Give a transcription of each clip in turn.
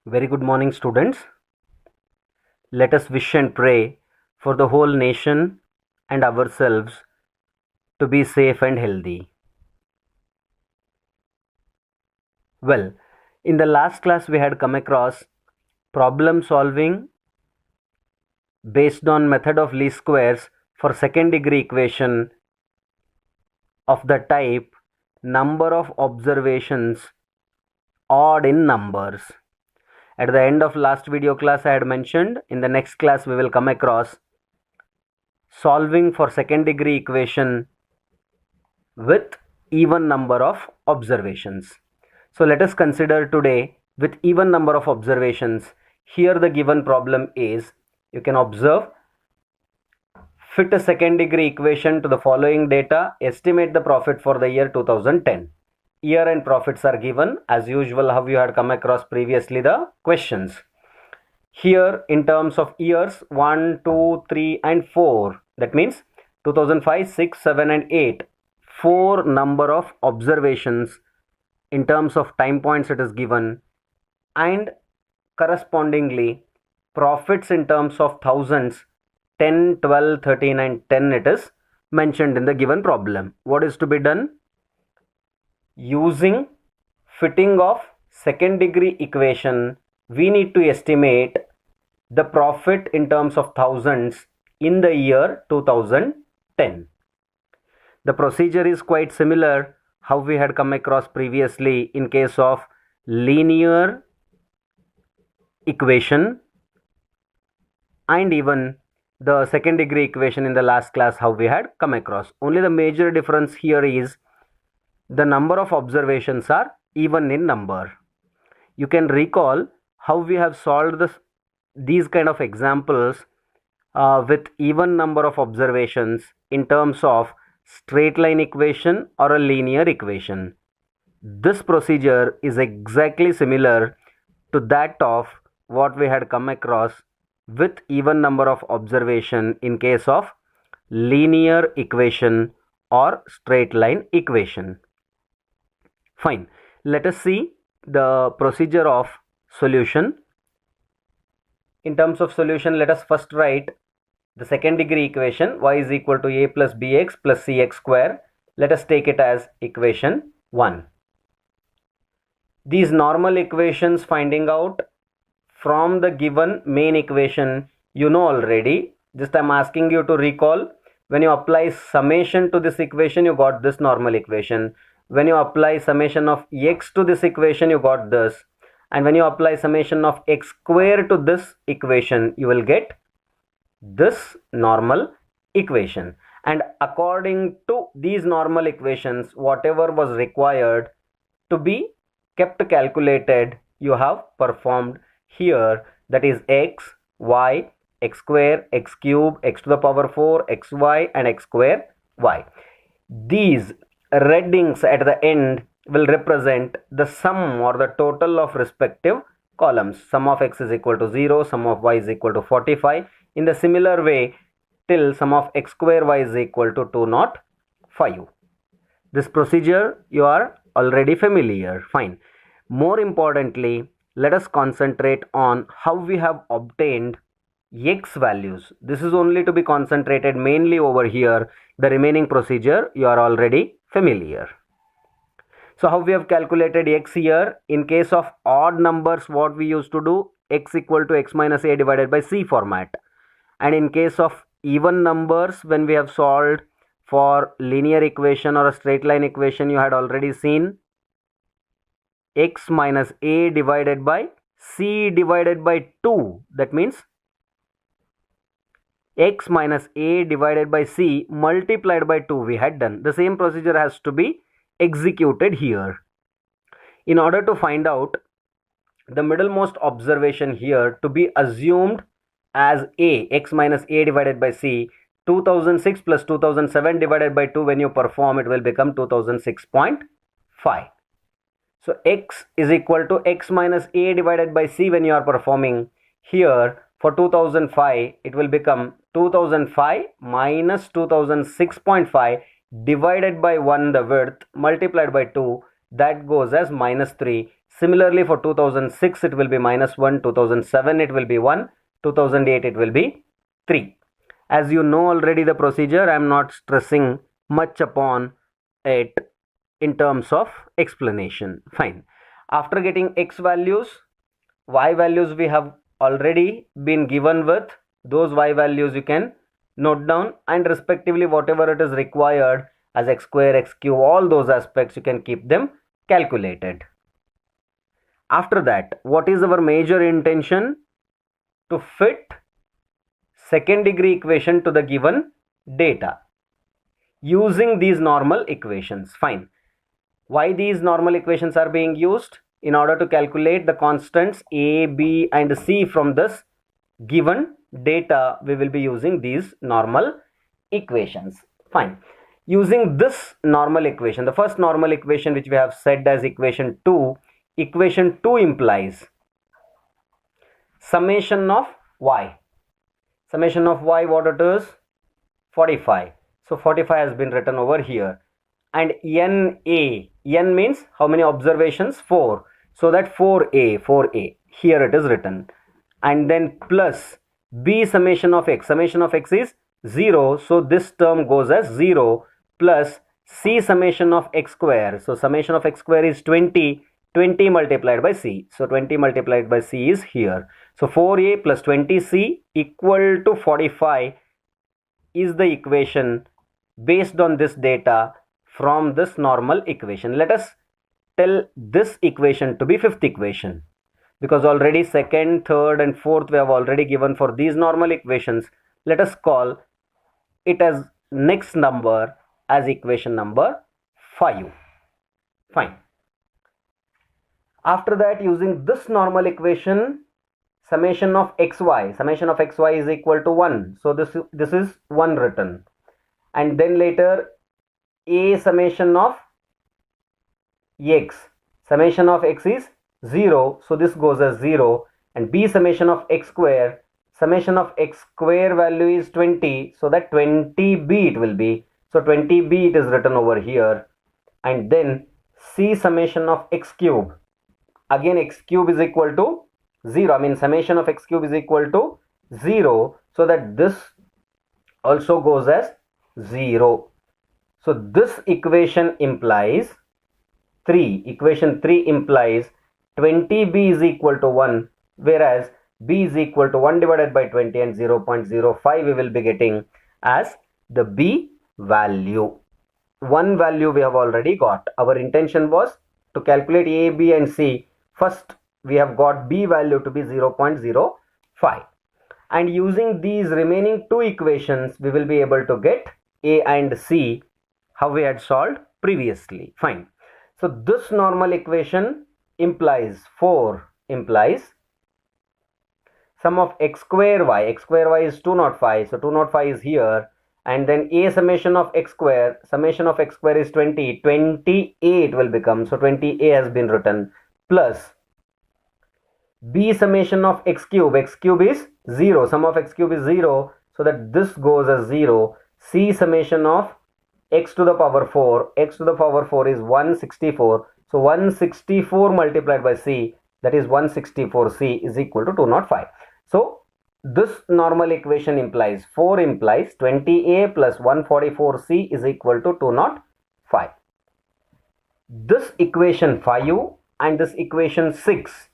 Very good morning, students. Let us wish and pray for the whole nation and ourselves to be safe and healthy. Well, in the last class, we had come across problem solving based on method of least squares for second degree equation of the type number of observations odd in numbers. At the end of last video class, I had mentioned in the next class we will come across solving for second degree equation with even number of observations. So let us consider today with even number of observations. Here the given problem is, you can observe, fit a second degree equation to the following data, estimate the profit for the year 2010. Year and profits are given as usual, how you had come across previously the questions. Here in terms of years 1, 2, 3 and 4, that means 2005, 6, 7 and 8, 4 number of observations in terms of time points it is given, and correspondingly profits in terms of thousands 10, 12, 13 and 10 it is mentioned in the given problem. What is to be done? Using fitting of second degree equation, we need to estimate the profit in terms of thousands in the year 2010. The procedure is quite similar how we had come across previously in case of linear equation and even the second degree equation in the last class how we had come across. Only the major difference here is the number of observations are even in number. You can recall how we have solved these kind of examples with even number of observations in terms of straight line equation or a linear equation. This procedure is exactly similar to that of what we had come across with even number of observation in case of linear equation or straight line equation. Fine. Let us see the procedure of solution. In terms of solution, let us first write the second degree equation y is equal to a plus bx plus cx square. Let us take it as equation 1. These normal equations finding out from the given main equation you know already. Just I am asking you to recall, when you apply summation to this equation you got this normal equation. When you apply summation of x to this equation you got this, and when you apply summation of x square to this equation you will get this normal equation. And according to these normal equations, whatever was required to be kept calculated you have performed here, that is x, y, x square, x cube, x to the power 4, xy and x square y. These red inks at the end will represent the sum or the total of respective columns. Sum of x is equal to 0, sum of y is equal to 45. In the similar way till sum of x square y is equal to 205. This procedure you are already familiar. Fine. More importantly, let us concentrate on how we have obtained x values. This is only to be concentrated mainly over here. The remaining procedure you are already familiar. So how we have calculated x here? In case of odd numbers, what we used to do, x equal to x minus a divided by c format. And in case of even numbers, when we have solved for linear equation or a straight line equation, you had already seen x minus a divided by c divided by 2. That means x minus a divided by c multiplied by 2 we had done. The same procedure has to be executed here. In order to find out the middlemost observation here to be assumed as a, x minus a divided by c, 2006 plus 2007 divided by 2, when you perform it will become 2006.5. So x is equal to x minus a divided by c when you are performing. Here for 2005 it will become 2005 minus 2006.5 divided by 1 the width multiplied by 2. that goes as minus 3. Similarly, for 2006 it will be minus 1, 2007 it will be 1, 2008 it will be 3. As you know already the procedure, I am not stressing much upon it in terms of explanation. Fine. After getting x values, y values we have already been given with. Those y values you can note down, and respectively whatever it is required as x square, x cube, all those aspects you can keep them calculated. After that, what is our major intention? To fit second degree equation to the given data using these normal equations. Fine. Why these normal equations are being used? In order to calculate the constants a, b and c from this given data, we will be using these normal equations. Fine. Using this normal equation, the first normal equation which we have said as equation 2 implies summation of y. Summation of y, what it is? 45. So 45 has been written over here. And n means how many observations? 4. So that 4a, here it is written. And then plus b summation of x is 0. So this term goes as 0 plus c summation of x square. So summation of x square is 20 multiplied by c. So 20 multiplied by c is here. So 4a plus 20c equal to 45 is the equation based on this data from this normal equation. Let us tell this equation to be fifth equation, because already second, third and fourth we have already given for these normal equations. Let us call it as next number as equation number 5. Fine. After that, using this normal equation, summation of xy is equal to 1. So this is 1 written. And then later a summation of x is 0. So this goes as 0. And b summation of x square value is 20. So that 20b it will be. So 20b it is written over here. And then c summation of x cube. Again x cube is equal to 0. I mean summation of x cube is equal to 0. So that this also goes as 0. So this equation implies 3. Equation 3 implies 20b is equal to 1, whereas b is equal to 1 divided by 20 and 0.05 we will be getting as the b value. One value we have already got. Our intention was to calculate a, b and c. First we have got b value to be 0.05. And using these remaining two equations we will be able to get a and c how we had solved previously. Fine. So this normal equation implies 4 implies sum of x square y is 205. So 205 is here. And then a summation of x square is 20 it will become. So 20a has been written, plus b summation of x cube is 0. Sum of x cube is 0. So that this goes as 0. C summation of x to the power 4 is 164. So 164 multiplied by c, that is 164c is equal to 205. So this normal equation implies 4 implies 20a plus 144c is equal to 205. This equation 5 and this equation 6,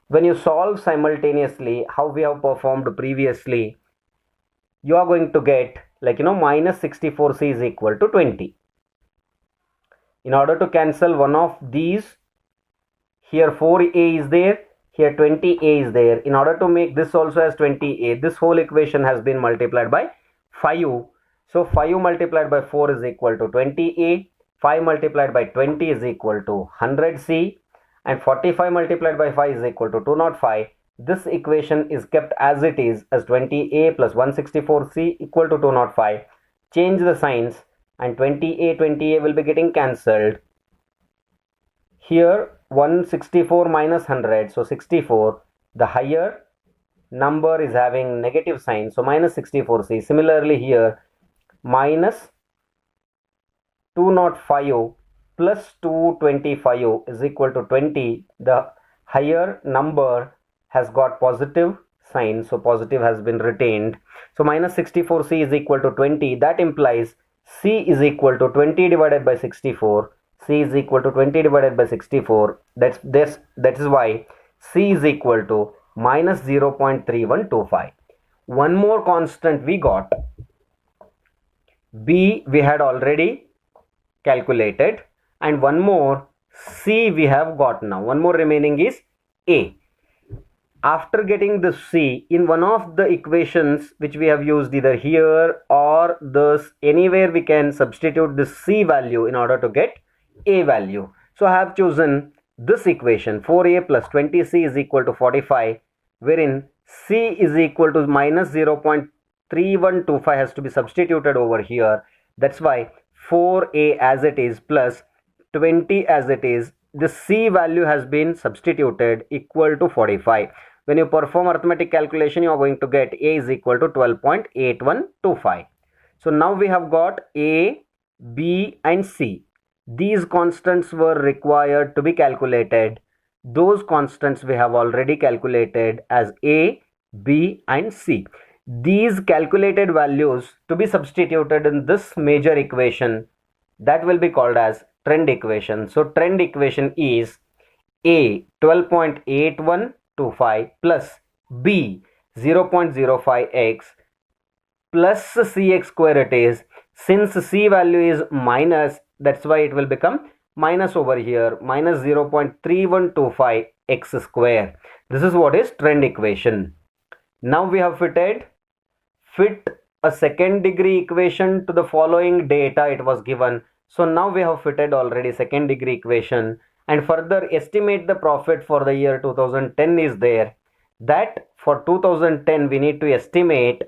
when you solve simultaneously how we have performed previously, you are going to get minus 64c is equal to 20. In order to cancel one of these, here 4a is there, here 20a is there. In order to make this also as 20a, this whole equation has been multiplied by 5. So 5 multiplied by 4 is equal to 20a, 5 multiplied by 20 is equal to 100c, and 45 multiplied by 5 is equal to 205. This equation is kept as it is as 20a plus 164c equal to 205. Change the signs and 20a will be getting cancelled. Here 164 minus 100, so 64. The higher number is having negative sign, so minus 64c. Similarly here minus 205 plus 225 is equal to 20. The higher number has got positive sign, so positive has been retained. So minus 64c is equal to 20. That implies c is equal to 20 divided by 64. C is equal to 20 divided by 64. That is why c is equal to minus 0.3125. One more constant we got. B we had already calculated, and one more C we have got now. One more remaining is A. After getting the C in one of the equations which we have used either here or this, anywhere we can substitute the C value in order to get A value. So I have chosen this equation 4A plus 20C is equal to 45, wherein C is equal to minus 0.3125 has to be substituted over here. That's why 4A as it is plus 20 as it is, the C value has been substituted equal to 45. When you perform arithmetic calculation, you are going to get A is equal to 12.8125. So now we have got A, B and C. These constants were required to be calculated. Those constants we have already calculated as A, B and C. These calculated values to be substituted in this major equation, that will be called as trend equation. So trend equation is A 12.8125 plus B 0.05x plus cx square it is. Since c value is minus, that's why it will become minus over here, minus 0.3125 x square. This is what is trend equation. Now we have fit a second degree equation to the following data it was given. So now we have fitted already second degree equation, and further estimate the profit for the year 2010 is there. That for 2010 we need to estimate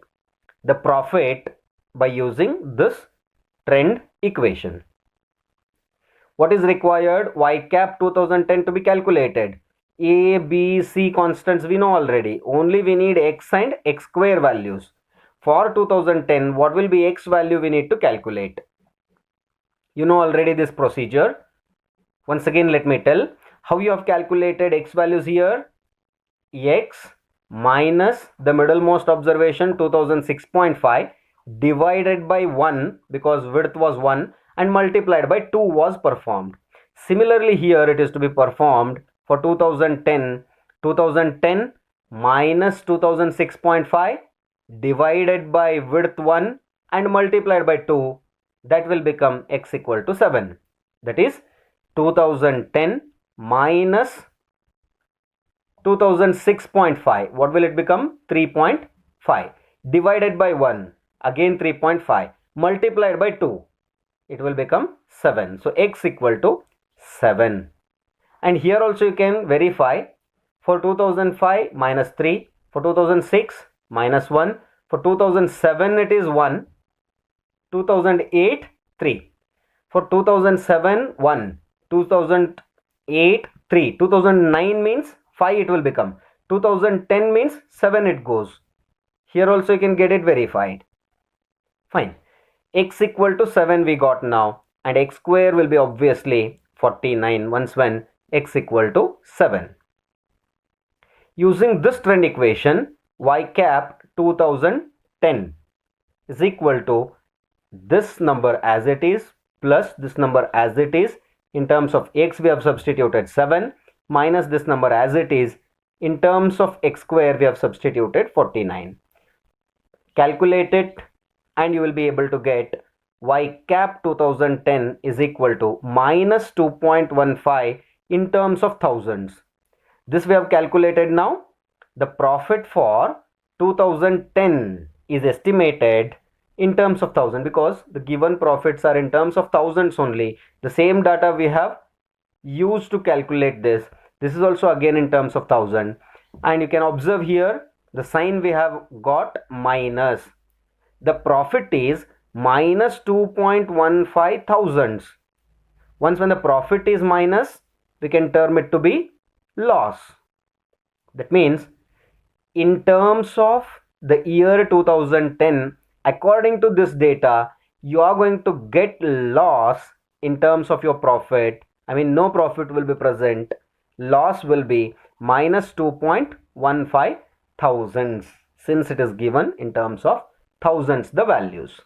the profit by using this trend equation. What is required? Y cap 2010 to be calculated. A, B, C constants we know already. Only we need x and x square values. For 2010, what will be x value we need to calculate? You know already this procedure. Once again, let me tell how you have calculated x values here. X minus the middlemost observation 2006.5 divided by 1, because width was 1, and multiplied by 2 was performed. Similarly here it is to be performed for 2010 minus 2006.5 divided by width 1 and multiplied by 2, that will become x equal to 7. That is 2010 minus 2006.5. What will it become? 3.5 divided by 1, again 3.5, multiplied by 2, it will become 7. So x equal to 7. And here also you can verify. For 2005 minus 3, for 2006 minus 1, for 2007 it is 1, 2008 3, for 2007 1, 2008 3, 2009 means 5 it will become, 2010 means 7 it goes. Here also you can get it verified. Fine. X equal to 7 we got now, and x square will be obviously 49 once when x equal to 7. Using this trend equation, y cap 2010 is equal to this number as it is plus this number as it is. In terms of x we have substituted 7 minus this number as it is. In terms of x square we have substituted 49. Calculate it and you will be able to get y cap 2010 is equal to minus 2.15 in terms of thousands. This we have calculated now. The profit for 2010 is estimated in terms of thousand, because the given profits are in terms of thousands only. The same data we have used to calculate this. This is also again in terms of thousand, and you can observe here the sign we have got minus. The profit is minus 2.15 thousands. Once when the profit is minus, we can term it to be loss. That means in terms of the year 2010, according to this data, you are going to get loss in terms of your profit, I mean no profit will be present, loss will be minus 2.15 thousands, since it is given in terms of thousands the values.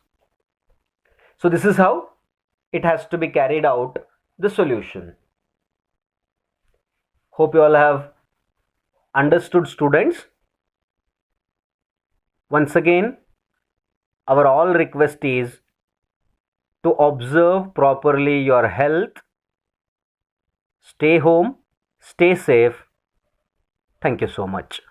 So this is how it has to be carried out, the solution. Hope you all have understood, students. Once again, our all request is to observe properly your health, stay home, stay safe. Thank you so much.